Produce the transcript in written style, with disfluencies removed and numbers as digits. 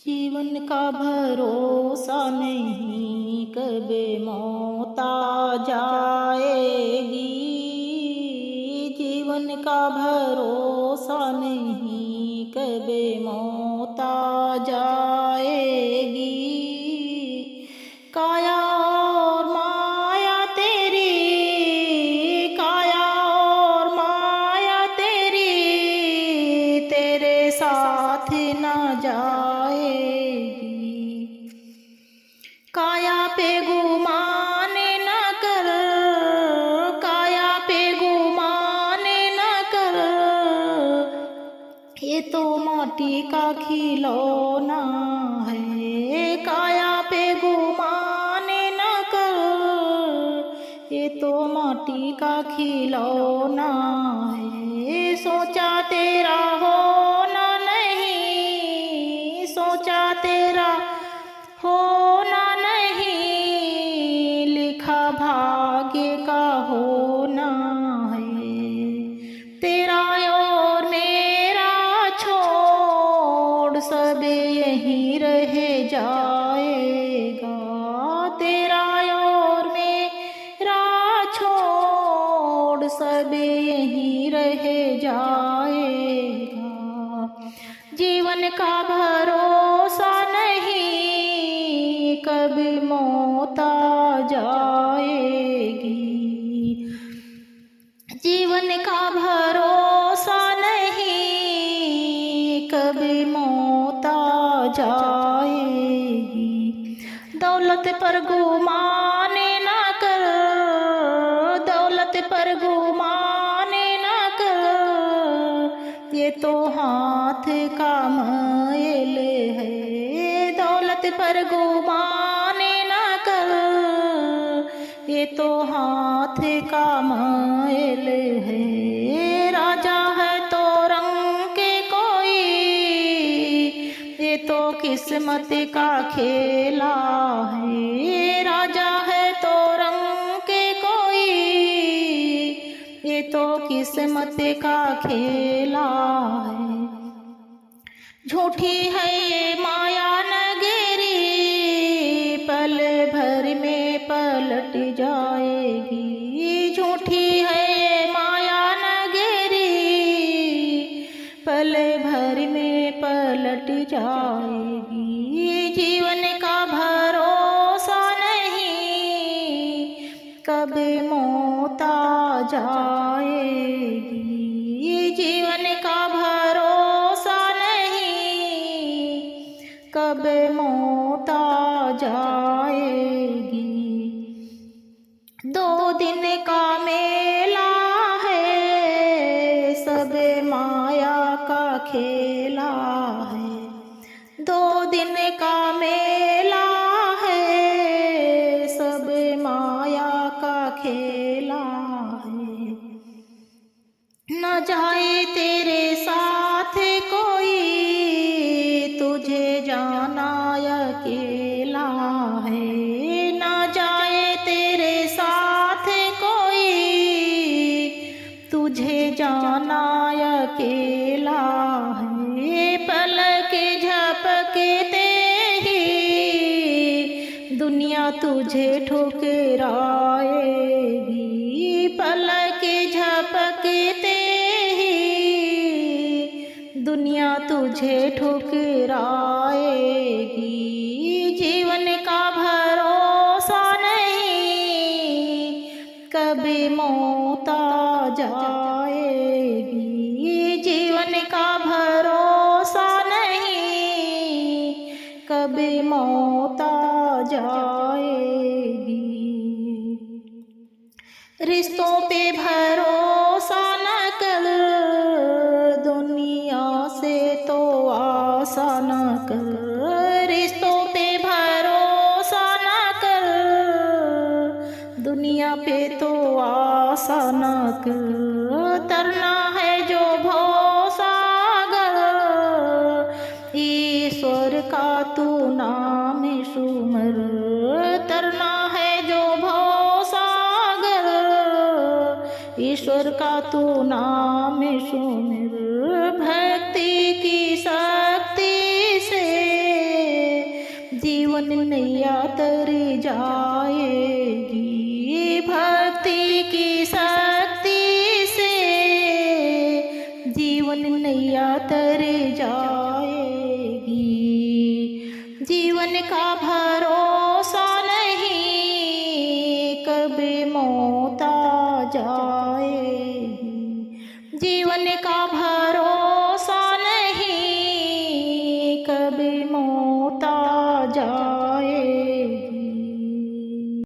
जीवन का भरोसा नहीं, कब मौत आ जाएगी। जीवन का भरोसा नहीं, कब मौत आ जाएगी। काया और माया तेरी, काया और माया तेरी, तेरे साथ न जाएगी। काया पे गुमान न कर, काया पे गुमान न कर, ये तो माटी का खिलौना है। काया पे गुमान न कर, ये तो माटी का खिलौना है। सोचा तेरा होना नहीं, सोचा तेरा होना नहीं, लिखा भाग्य का होना है। तेरा और मेरा छोड़ सब यहीं रह जाएगा। तेरा और मेरा छोड़ सब यहीं रह जाएगा। जीवन का भरोसा नहीं, कब मौत आ जाएगी। जीवन का भरोसा नहीं, कब मौत आ जाएगी। दौलत पर गुमान न कर, दौलत पर गुमान न कर, ये तो हाथ का मैल है। दौलत पर गुमान न कर, ये तो हाथ का मैल है। राजा है तो रंग के कोई, ये तो किस्मत का खेला है। राजा है तो रंग के कोई, ये तो किस्मत का खेला है। झूठी है ये माया नगरी, पल भर में पलट जाएगी। झूठी है ये माया नगरी, पल भर में पलट जाएगी। जीवन का भरोसा नहीं, कब मौत आ जाएगी। जीवन का भरोसा नहीं, कब मौत आ जाएगी। दो दिन का मेला है, सब माया का खेला है। दो दिन का मेला है, सब माया का खेला है। न जाए तेरे साथ कोई, तुझे जाना अकेला है। न जाए तेरे साथ कोई, तुझे जाना अकेला है। पलक झपकते ही दुनिया तुझे ठुकराएगी। पलक झपकते ही दुनिया तुझे ठुकराएगी। जीवन का भरोसा नहीं, कब मौत आ जाएगी। जीवन का भरोसा नहीं, कब मौत आ जाएगी। रिश्तों पे भरोसा न कर, दुनिया से तो आशा न कर। रिश्तों पे भरोसा न कर, दुनिया पे तो आशा न कर। तरना है जो भवसागर, ईश्वर का तू नाम सुमर। तरना है जो भवसागर, ईश्वर का तू नाम सुमिर। भक्ति की शक्ति से जीवन नैया तर जाएगी। भक्ति की शक्ति से जीवन नैया तर जाएगी। जीवन का भरोसा नहीं कब मौत आ जाएगी। जीवन का भरोसा